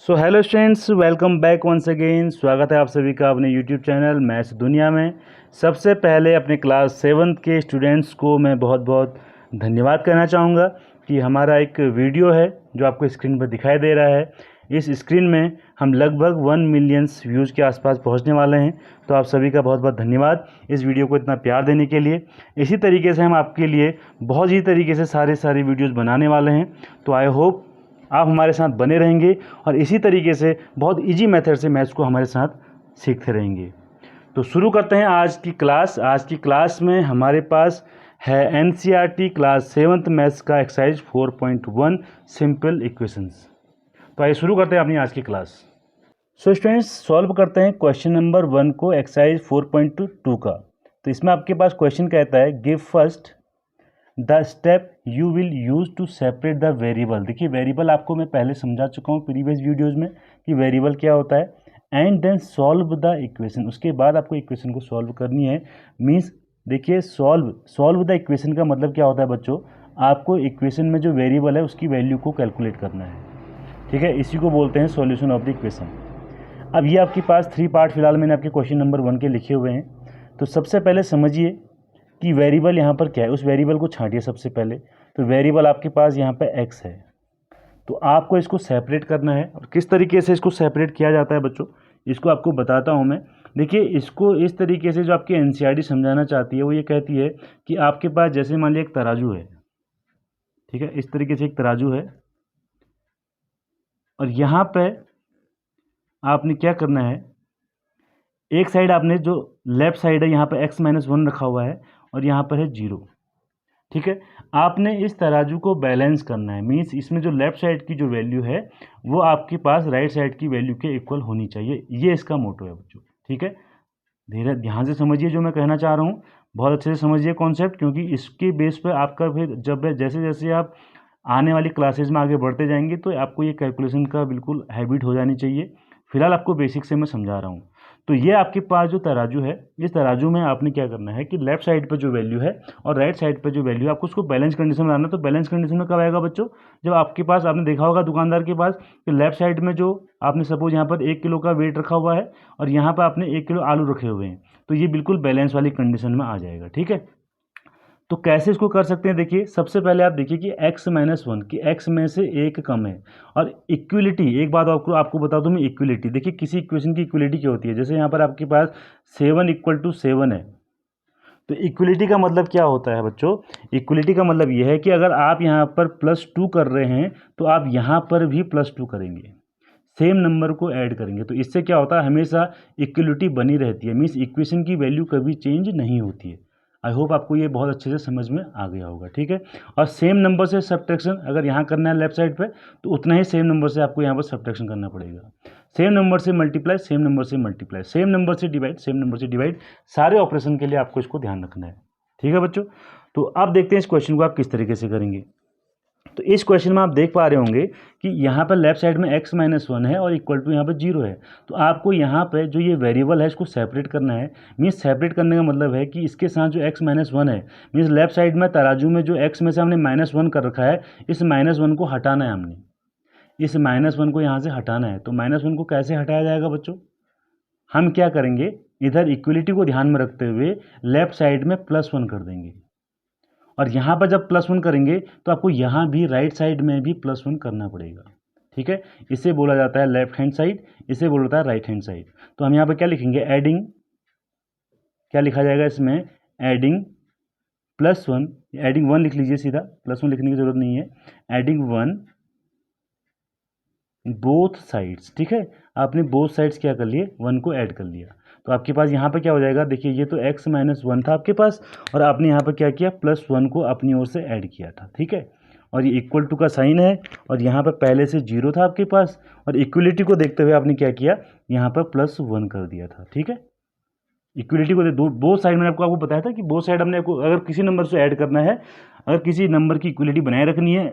सो hello students, welcome back once again. स्वागत है आप सभी का अपने यूट्यूब चैनल मैथ्स दुनिया में। सबसे पहले अपने क्लास 7th के स्टूडेंट्स को मैं बहुत बहुत धन्यवाद कहना चाहूँगा कि हमारा एक वीडियो है जो आपको स्क्रीन पर दिखाई दे रहा है। इस स्क्रीन में हम लगभग 1 मिलियन व्यूज़ के आसपास पहुंचने वाले हैं। तो आप सभी का बहुत बहुत धन्यवाद इस वीडियो को इतना प्यार देने के लिए। इसी तरीके से हम आपके लिए बहुत ही तरीके से सारे वीडियोज़ बनाने वाले हैं। तो आई होप आप हमारे साथ बने रहेंगे और इसी तरीके से बहुत इजी मेथड से मैथ्स को हमारे साथ सीखते रहेंगे। तो शुरू करते हैं आज की क्लास। आज की क्लास में हमारे पास है एनसीईआरटी क्लास 7th मैथ्स का एक्सरसाइज 4.1 सिंपल इक्वेशंस। तो आइए शुरू करते हैं अपनी आज की क्लास। सो स्टूडेंट्स, सॉल्व करते हैं क्वेश्चन नंबर 1 को एक्सरसाइज 4.2 का। तो इसमें आपके पास क्वेश्चन कहता है give first the step you will use to separate the variable. देखिए, वेरिएबल आपको मैं पहले समझा चुका हूँ प्रीवियस वीडियोज़ में कि वेरिएबल क्या होता है। And then solve the equation, उसके बाद आपको इक्वेशन को सॉल्व करनी है। मीन्स देखिए, सॉल्व द इक्वेशन का मतलब क्या होता है बच्चों, आपको इक्वेशन में जो वेरिएबल है उसकी वैल्यू को कैलकुलेट करना है। ठीक है, इसी को बोलते हैं सॉल्यूशन ऑफ द इक्वेशन। अब ये आपके पास 3 पार्ट फिलहाल मैंने आपके क्वेश्चन नंबर 1 के लिखे हुए हैं। तो सबसे पहले समझिए कि वेरिएबल यहाँ पर क्या है, उस वेरिएबल को छांटिए सबसे पहले। तो वेरिएबल आपके पास यहाँ पे x है, तो आपको इसको सेपरेट करना है। और किस तरीके से इसको सेपरेट किया जाता है बच्चों, इसको आपको बताता हूँ मैं। देखिए, इसको इस तरीके से जो आपकी एनसीईआरटी समझाना चाहती है वो ये कहती है कि आपके पास जैसे मान लिया एक तराजू है, ठीक है, इस तरीके से एक तराजू है और यहाँ पे आपने क्या करना है, एक साइड आपने जो लेफ्ट साइड है यहाँ पे x-1 रखा हुआ है और यहाँ पर है 0। ठीक है, आपने इस तराजू को बैलेंस करना है। मीन्स इसमें जो लेफ्ट साइड की जो वैल्यू है वो आपके पास राइट साइड की वैल्यू के इक्वल होनी चाहिए। ये इसका मोटो है बच्चों। ठीक है, धीरे ध्यान से समझिए जो मैं कहना चाह रहा हूँ, बहुत अच्छे से समझिए कॉन्सेप्ट, क्योंकि इसके बेस पर आपका फिर जब जैसे जैसे आप आने वाली क्लासेज में आगे बढ़ते जाएंगे तो आपको ये कैलकुलेशन का बिल्कुल हैबिट हो जानी चाहिए। फिलहाल आपको बेसिक से मैं समझा रहा हूँ। तो ये आपके पास जो तराजू है, इस तराजू में आपने क्या करना है कि लेफ्ट साइड पर जो वैल्यू है और राइट साइड पर जो वैल्यू है आपको उसको बैलेंस कंडीशन में लाना। तो बैलेंस कंडीशन में कब आएगा बच्चों, जब आपके पास, आपने देखा होगा दुकानदार के पास कि लेफ्ट साइड में जो आपने सपोज यहाँ पर 1 किलो का वेट रखा हुआ है और यहाँ पर आपने 1 किलो आलू रखे हुए हैं, तो ये बिल्कुल बैलेंस वाली कंडीशन में आ जाएगा। ठीक है, तो कैसे इसको कर सकते हैं, देखिए सबसे पहले आप देखिए कि x-1 कि x में से 1 कम है। और इक्विलिटी, एक बात आपको बता दूं मैं, इक्विलिटी देखिए किसी इक्वेशन की इक्विलिटी क्या होती है। जैसे यहाँ पर आपके पास 7 = 7 है, तो इक्विलिटी का मतलब क्या होता है बच्चों, इक्विलिटी का मतलब यह है कि अगर आप यहाँ पर +2 कर रहे हैं तो आप यहाँ पर भी +2 करेंगे, सेम नंबर को ऐड करेंगे। तो इससे क्या होता है, हमेशा इक्विलिटी बनी रहती है। मीन्स इक्वेशन की वैल्यू कभी चेंज नहीं होती है। आई होप आपको ये बहुत अच्छे से समझ में आ गया होगा। ठीक है, और सेम नंबर से सब्ट्रैक्शन अगर यहाँ करना है लेफ्ट साइड पे, तो उतना ही सेम नंबर से आपको यहाँ पर सब्ट्रैक्शन करना पड़ेगा। सेम नंबर से मल्टीप्लाई, सेम नंबर से मल्टीप्लाई, सेम नंबर से डिवाइड, सेम नंबर से डिवाइड, सारे ऑपरेशन के लिए आपको इसको ध्यान रखना है। ठीक है बच्चों, तो अब देखते हैं इस क्वेश्चन को आप किस तरीके से करेंगे। तो इस क्वेश्चन में आप देख पा रहे होंगे कि यहाँ पर लेफ्ट साइड में x-1 है और इक्वल टू यहाँ पर 0 है। तो आपको यहाँ पे जो ये वेरिएबल है इसको सेपरेट करना है। मीन्स सेपरेट करने का मतलब है कि इसके साथ जो x-1 है, मीन्स लेफ्ट साइड में तराजू में जो x में से हमने -1 कर रखा है, इस -1 को हटाना है हमने, इस -1 को यहाँ से हटाना है। तो -1 को कैसे हटाया जाएगा बच्चों, हम क्या करेंगे, इधर इक्वलिटी को ध्यान में रखते हुए लेफ्ट साइड में +1 कर देंगे और यहाँ पर जब +1 करेंगे तो आपको यहाँ भी राइट साइड में भी +1 करना पड़ेगा। ठीक है, इसे बोला जाता है लेफ्ट हैंड साइड, इसे बोला जाता है राइट हैंड साइड। तो हम यहाँ पर क्या लिखेंगे, एडिंग, क्या लिखा जाएगा इसमें, एडिंग +1, एडिंग 1 लिख लीजिए, सीधा +1 लिखने की जरूरत नहीं है, एडिंग 1 बोथ साइड्स। ठीक है, आपने बोथ साइड्स क्या कर लिए, 1 को ऐड कर लिया। तो आपके पास यहाँ पे क्या हो जाएगा, देखिए ये तो x-1 था आपके पास और आपने यहाँ पर क्या किया, +1 को अपनी ओर से ऐड किया था। ठीक है, और ये इक्वल टू का साइन है और यहाँ पर पहले से 0 था आपके पास और इक्वलिटी को देखते हुए आपने क्या किया, यहाँ पर +1 कर दिया था। ठीक है, इक्वलिटी को दो बोथ साइड में आपको बताया था कि बोथ साइड हमने आपको अगर किसी नंबर से ऐड करना है, अगर किसी नंबर की इक्वलिटी बनाए रखनी है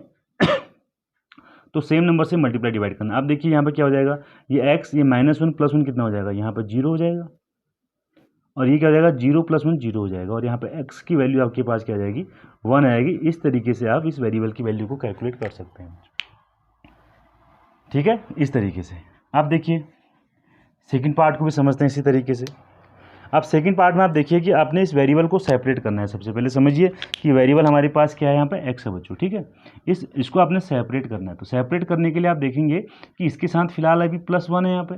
तो सेम नंबर से मल्टीप्लाई डिवाइड करना। अब देखिए यहाँ पर क्या हो जाएगा, ये x, ये -1 +1 कितना हो जाएगा, यहाँ पर 0 हो जाएगा और ये क्या हो जाएगा, 0 + 1 0 हो जाएगा और यहाँ पे x की वैल्यू आपके पास क्या आ जाएगी, 1 आएगी। इस तरीके से आप इस वेरिएबल की वैल्यू को कैलकुलेट कर सकते हैं। ठीक है, इस तरीके से। आप देखिए सेकंड पार्ट को भी समझते हैं इसी तरीके से। अब सेकंड पार्ट में आप देखिए कि आपने इस वेरिएबल को सेपरेट करना है। सबसे पहले समझिए कि वेरिएबल हमारे पास क्या है, यहाँ पे एक्स है बच्चों, ठीक है। इसको आपने सेपरेट करना है। तो सेपरेट करने के लिए आप देखेंगे कि इसके साथ फिलहाल अभी +1 है यहाँ पे,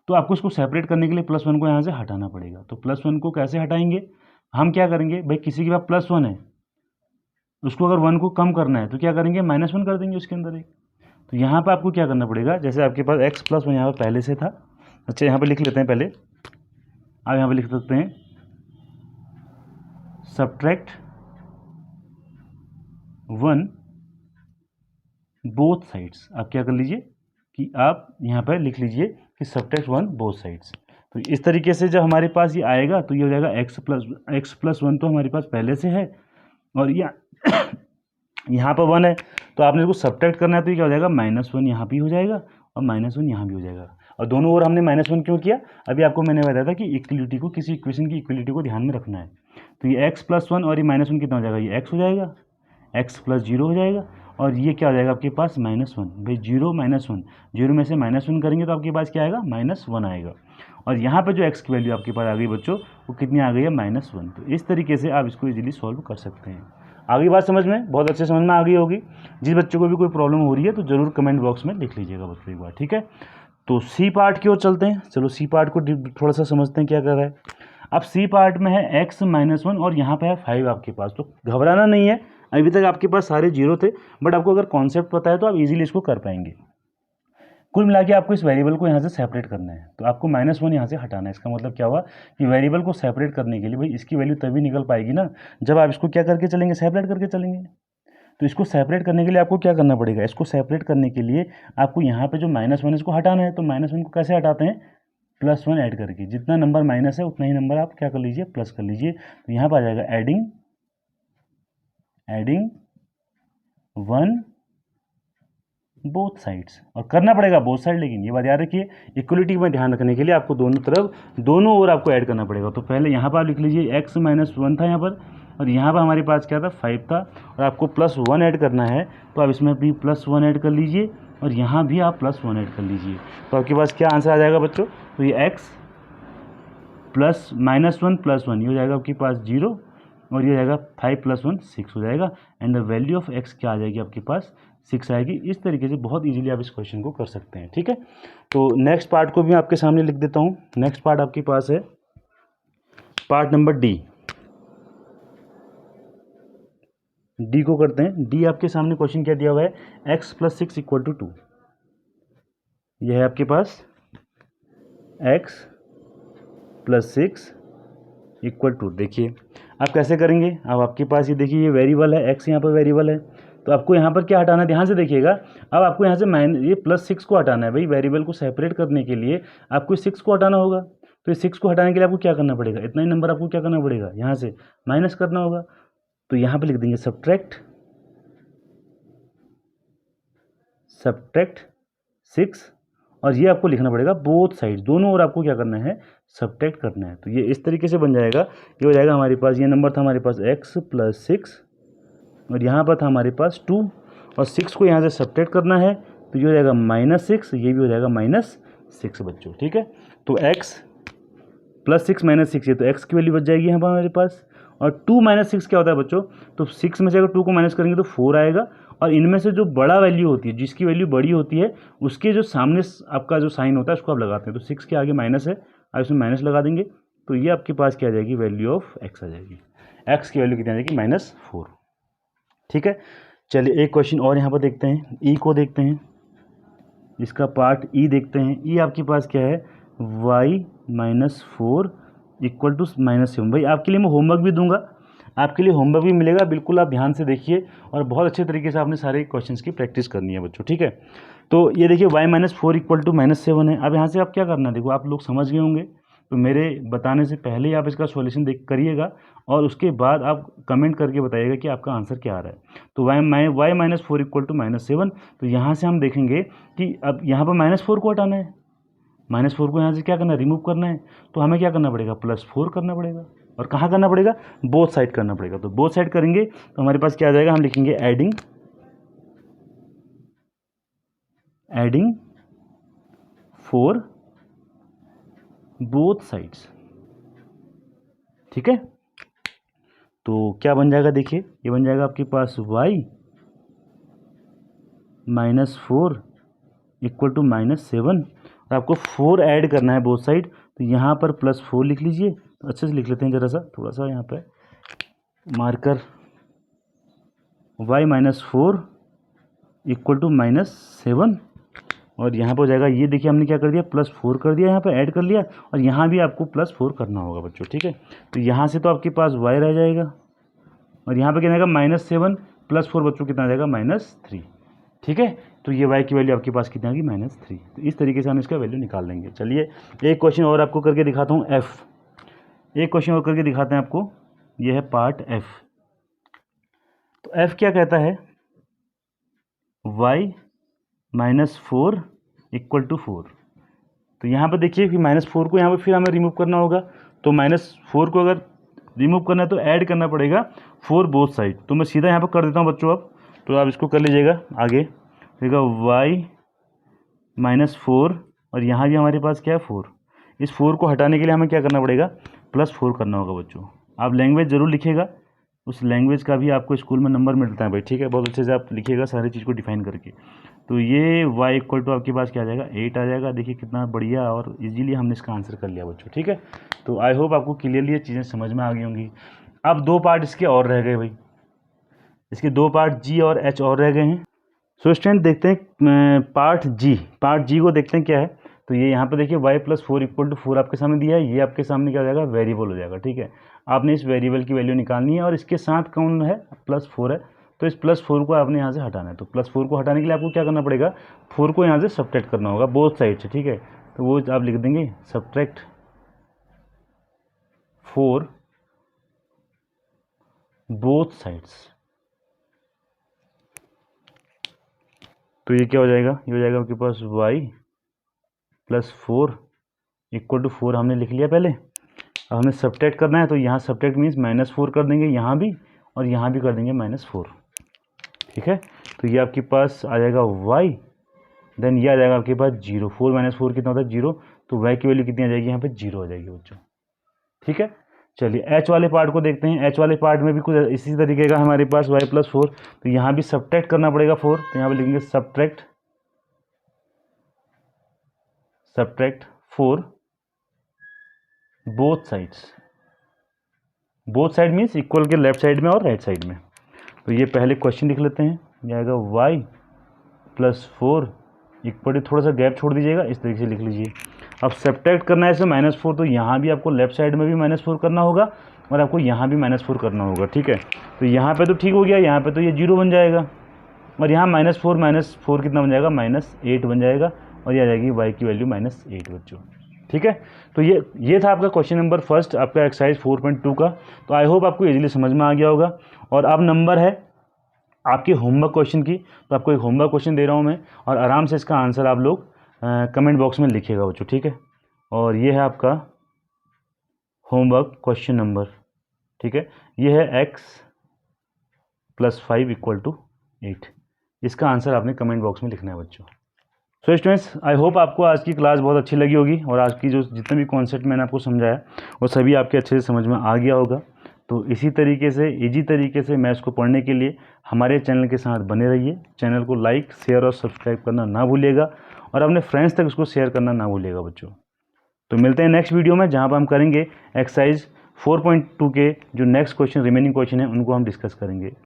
तो आपको इसको सेपरेट करने के लिए +1 को यहाँ से हटाना पड़ेगा। तो +1 को कैसे हटाएंगे, हम क्या करेंगे भाई, किसी के पास +1 है, उसको अगर 1 को कम करना है तो क्या करेंगे, -1 कर देंगे उसके अंदर एक। तो यहाँ पर आपको क्या करना पड़ेगा, जैसे आपके पास x +1 यहाँ पर पहले से था। अच्छा, यहाँ पर लिख लेते हैं पहले, आप यहाँ पर लिख सकते हैं सब्ट्रैक्ट 1 बोथ साइड्स। आप क्या कर लीजिए कि आप यहाँ पर लिख लीजिए कि सब्ट्रैक्ट 1 बोथ साइड्स। तो इस तरीके से जब हमारे पास ये आएगा तो ये हो जाएगा x+1 तो हमारे पास पहले से है, और यहाँ पर 1 है, तो आपने इसको सब्ट्रैक्ट करना है तो ये क्या हो जाएगा, -1 यहाँ भी हो जाएगा और -1 यहाँ भी हो जाएगा। और दोनों ओर हमने -1 क्यों किया, अभी आपको मैंने बताया था कि इक्वलिटी को, किसी इक्वेशन की इक्वलिटी को ध्यान में रखना है। तो ये x+1 और ये -1 कितना हो जाएगा, ये x हो जाएगा, x+0 हो जाएगा, और ये क्या हो जाएगा आपके पास -1। भाई 0 -1, 0 में से -1 करेंगे तो आपके पास क्या आएगा, -1 आएगा। और यहाँ पर जो x की वैल्यू आपके पास आ गई बच्चों, वो कितनी आ गई है, -1। तो इस तरीके से आप इसको इजीली सॉल्व कर सकते हैं। आगे बात समझ में, बहुत अच्छे समझ में आ गई होगी। जिस बच्चों को भी कोई प्रॉब्लम हो रही है तो ज़रूर कमेंट बॉक्स में लिख लीजिएगा बच्चों एक बार, ठीक है। तो सी पार्ट की ओर चलते हैं। चलो सी पार्ट को थोड़ा सा समझते हैं क्या कर रहा है। अब सी पार्ट में है x-1 और यहाँ पे है 5 आपके पास। तो घबराना नहीं है, अभी तक आपके पास सारे 0 थे, बट आपको अगर कॉन्सेप्ट पता है तो आप इजीली इसको कर पाएंगे। कुल मिला के आपको इस वेरिएबल को यहाँ से सेपरेट करना है, तो आपको -1 यहाँ से हटाना है। इसका मतलब क्या हुआ कि वेरिएबल को सेपरेट करने के लिए भाई इसकी वैल्यू तभी निकल पाएगी ना जब आप इसको क्या करके चलेंगे, सेपरेट करके चलेंगे। तो इसको सेपरेट करने के लिए आपको क्या करना पड़ेगा, इसको सेपरेट करने के लिए आपको यहाँ पे जो -1 इसको हटाना है। तो -1 को कैसे हटाते हैं, +1 ऐड करके। जितना नंबर माइनस है उतना ही नंबर आप क्या कर लीजिए, प्लस कर लीजिए। तो यहाँ पर आ जाएगा एडिंग 1 बोथ साइड्स, और करना पड़ेगा बोथ साइड। लेकिन ये बात याद रखिए, इक्वलिटी में ध्यान रखने के लिए आपको दोनों तरफ, दोनों ओर आपको ऐड करना पड़ेगा। तो पहले यहाँ पर आप लिख लीजिए x-1 था यहाँ पर, और यहाँ पर हमारे पास क्या था, 5 था, और आपको +1 ऐड करना है। तो आप इसमें भी +1 ऐड कर लीजिए, और यहाँ भी आप +1 ऐड कर लीजिए। तो आपके पास क्या आंसर आ जाएगा बच्चों, तो ये x -1 +1 ये हो जाएगा आपके पास 0, और ये हो जाएगा 5 + 1 6 हो जाएगा। And the value of x क्या आ जाएगी आपके पास, 6 आएगी। इस तरीके से बहुत इजीली आप इस क्वेश्चन को कर सकते हैं, ठीक है। तो नेक्स्ट पार्ट को भी आपके सामने लिख देता हूँ। नेक्स्ट पार्ट आपके पास है पार्ट नंबर डी को करते हैं। डी आपके सामने क्वेश्चन क्या दिया हुआ है, x + 6 = 2। यह है आपके पास x + 6 = 2। देखिए आप कैसे करेंगे, अब आपके पास ये देखिए ये वेरिएबल है x, यहाँ पर वेरिएबल है, तो आपको यहाँ पर क्या हटाना है, ध्यान से देखिएगा। अब आपको यहाँ से ये +6 को हटाना है। भाई वेरिएबल को सेपरेट करने के लिए आपको 6 को हटाना होगा। तो इस 6 को हटाने के लिए आपको क्या करना पड़ेगा, इतना ही नंबर आपको क्या करना पड़ेगा, यहाँ से माइनस करना होगा। तो यहाँ पे लिख देंगे सब्ट्रैक्ट 6, और ये आपको लिखना पड़ेगा बोथ साइड, दोनों ओर आपको क्या करना है, सब्ट्रैक्ट करना है। तो ये इस तरीके से बन जाएगा। ये हो जाएगा हमारे पास, ये नंबर था हमारे पास x + 6, और यहाँ पर था हमारे पास 2, और 6 को यहाँ से सब्ट्रैक्ट करना है। तो ये हो जाएगा -6, ये भी हो जाएगा -6 बच्चों, ठीक है। तो x + 6 - 6, ये तो x की वैल्यू बच जाएगी यहाँ पर हमारे पास। और 2 - 6 क्या होता है बच्चों, तो 6 में से अगर 2 को माइनस करेंगे तो 4 आएगा। और इनमें से जो बड़ा वैल्यू होती है, जिसकी वैल्यू बड़ी होती है, उसके जो सामने आपका जो साइन होता है उसको आप लगाते हैं। तो 6 के आगे माइनस है, आप इसमें माइनस लगा देंगे। तो ये आपके पास क्या आ जाएगी, वैल्यू ऑफ x आ जाएगी। x की वैल्यू कितनी आ जाएगी, -4, ठीक है। चलिए एक क्वेश्चन और यहाँ पर देखते हैं, ई को देखते हैं, इसका पार्ट ई देखते हैं। ई आपके पास क्या है, y - 4 = -7। भाई आपके लिए मैं होमवर्क भी दूंगा, आपके लिए होमवर्क भी मिलेगा, बिल्कुल आप ध्यान से देखिए, और बहुत अच्छे तरीके से आपने सारे क्वेश्चंस की प्रैक्टिस करनी है बच्चों, ठीक है। तो ये देखिए y - 4 = -7 है। अब यहाँ से आप क्या करना है, देखो आप लोग समझ गए होंगे, तो मेरे बताने से पहले ही आप इसका सॉल्यूशन देख करिएगा, और उसके बाद आप कमेंट करके बताइएगा कि आपका आंसर क्या आ रहा है। तो y - 4 = -7। तो यहाँ से हम देखेंगे कि अब यहाँ पर -4 को हटाना है, -4 को यहाँ से क्या करना है, रिमूव करना है। तो हमें क्या करना पड़ेगा, +4 करना पड़ेगा, और कहाँ करना पड़ेगा, बोथ साइड करना पड़ेगा। तो बोथ साइड करेंगे तो हमारे पास क्या आ जाएगा, हम लिखेंगे adding adding for both sides. ठीक है, तो क्या बन जाएगा, देखिए ये बन जाएगा आपके पास y -4 इक्वल टू -7, और आपको 4 ऐड करना है बोथ साइड, तो यहाँ पर +4 लिख लीजिए। तो अच्छे से लिख लेते हैं, ज़रा सा थोड़ा सा यहाँ पे मार्कर, y -4 इक्वल टू -7, और यहाँ पर हो जाएगा, ये देखिए हमने क्या कर दिया, +4 कर दिया, यहाँ पे ऐड कर लिया, और यहाँ भी आपको +4 करना होगा बच्चों। ठीक है, तो यहाँ से तो आपके पास y रह जाएगा, और यहाँ पे कितना आएगा, -7 +4 बच्चों कितना आ जाएगा, -3। ठीक है, तो ये y की वैल्यू आपके पास कितनी आएगी, -3। तो इस तरीके से हम इसका वैल्यू निकाल लेंगे। चलिए एक क्वेश्चन और आपको करके दिखाता हूँ, एक क्वेश्चन और करके दिखाते हैं आपको। ये है पार्ट f। तो f क्या कहता है, y -4 इक्वल टू 4। तो यहाँ पर देखिए कि -4 को यहाँ पर फिर हमें रिमूव करना होगा, तो -4 को अगर रिमूव करना है तो ऐड करना पड़ेगा 4 बोथ साइड। तो मैं सीधा यहाँ पर कर देता हूँ बच्चों, अब तो आप इसको कर लीजिएगा आगे, देखिएगा y -4, और यहाँ भी हमारे पास क्या है, 4। इस 4 को हटाने के लिए हमें क्या करना पड़ेगा, +4 करना होगा बच्चों। आप लैंग्वेज ज़रूर लिखिएगा, उस लैंग्वेज का भी आपको स्कूल में नंबर मिलता है भाई। ठीक है, बहुत अच्छे से आप लिखिएगा सारी चीज़ को डिफाइन करके। तो ये y इक्वल टू आपके पास क्या आ जाएगा, 8 आ जाएगा। देखिए कितना बढ़िया और इजीली हमने इसका आंसर कर लिया बच्चों। ठीक है, तो आई होप आपको क्लियरली ये चीज़ें समझ में आ गई होंगी। अब 2 पार्ट इसके और रह गए भाई, इसके 2 पार्ट g और h और रह गए हैं। सो स्टूडेंट देखते हैं पार्ट जी को देखते हैं क्या है। तो ये यहाँ पे देखिए y +4 इक्वल टू 4 आपके सामने दिया है, ये आपके सामने क्या हो जाएगा, वेरिएबल हो जाएगा। ठीक है, आपने इस वेरिएबल की वैल्यू निकालनी है, और इसके साथ कौन है, +4 है, तो इस +4 को आपने यहाँ से हटाना है। तो +4 को हटाने के लिए आपको क्या करना पड़ेगा, 4 को यहाँ से सब्ट्रैक्ट करना होगा बोथ साइड से। ठीक है, तो वो आप लिख देंगे सब्ट्रैक्ट 4 बोथ साइड्स। तो ये क्या हो जाएगा, ये हो जाएगा आपके पास y +4 इक्वल टू 4 हमने लिख लिया पहले। अब हमें सब्ट्रैक्ट करना है, तो यहाँ सब्ट्रैक्ट मीन्स -4 कर देंगे यहाँ भी, और यहाँ भी कर देंगे -4। ठीक है, तो ये आपके पास आ जाएगा y, देन ये आ जाएगा आपके पास 0। 4 - 4 कितना होता है, 0। तो y की वैल्यू कितनी आ जाएगी, यहाँ पे 0 आ जाएगी बच्चों। ठीक है, चलिए h वाले पार्ट को देखते हैं। h वाले पार्ट में भी कुछ इसी तरीके का हमारे पास y +4, तो यहाँ भी सब्ट्रैक्ट करना पड़ेगा 4। तो यहाँ पे लिखेंगे subtract 4 both sides. Both side means equal के लेफ्ट साइड में और राइट साइड में। तो ये पहले क्वेश्चन लिख लेते हैं, ये आएगा y +4 इक्वल टू, थोड़ा सा गैप छोड़ दीजिएगा, इस तरीके से लिख लीजिए। अब सब्ट्रैक्ट करना है इसे -4, तो यहाँ भी आपको लेफ्ट साइड में भी -4 करना होगा, और आपको यहाँ भी -4 करना होगा। ठीक है, तो यहाँ पे तो ठीक हो गया, यहाँ पे तो ये 0 बन जाएगा, और यहाँ -4 कितना बन जाएगा, -8 बन जाएगा, और ये आ जाएगी y की वैल्यू -8 बच्चों। ठीक है, तो ये था आपका क्वेश्चन नंबर फर्स्ट, आपका एक्सरसाइज 4.2 का। तो आई होप आपको इजीली समझ में आ गया होगा। और अब नंबर है आपके होमवर्क क्वेश्चन की। तो आपको एक होमवर्क क्वेश्चन दे रहा हूँ मैं, और आराम से इसका आंसर आप लोग कमेंट बॉक्स में लिखिएगा बच्चों। ठीक है, और ये है आपका होमवर्क क्वेश्चन नंबर। ठीक है, ये है x +5 इक्वल टू 8। इसका आंसर आपने कमेंट बॉक्स में लिखना है बच्चों। सो स्टूडेंट्स, आई होप आपको आज की क्लास बहुत अच्छी लगी होगी, और आज की जो जितने भी कॉन्सेप्ट मैंने आपको समझाया वो सभी आपके अच्छे से समझ में आ गया होगा। तो इसी तरीके से ईजी तरीके से मैथ्स को पढ़ने के लिए हमारे चैनल के साथ बने रहिए। चैनल को लाइक, शेयर और सब्सक्राइब करना ना भूलिएगा, और अपने फ्रेंड्स तक उसको शेयर करना ना भूलिएगा बच्चों। तो मिलते हैं नेक्स्ट वीडियो में, जहाँ पर हम करेंगे एक्सरसाइज 4.2 के जो नेक्स्ट क्वेश्चन, रिमेनिंग क्वेश्चन है, उनको हम डिस्कस करेंगे।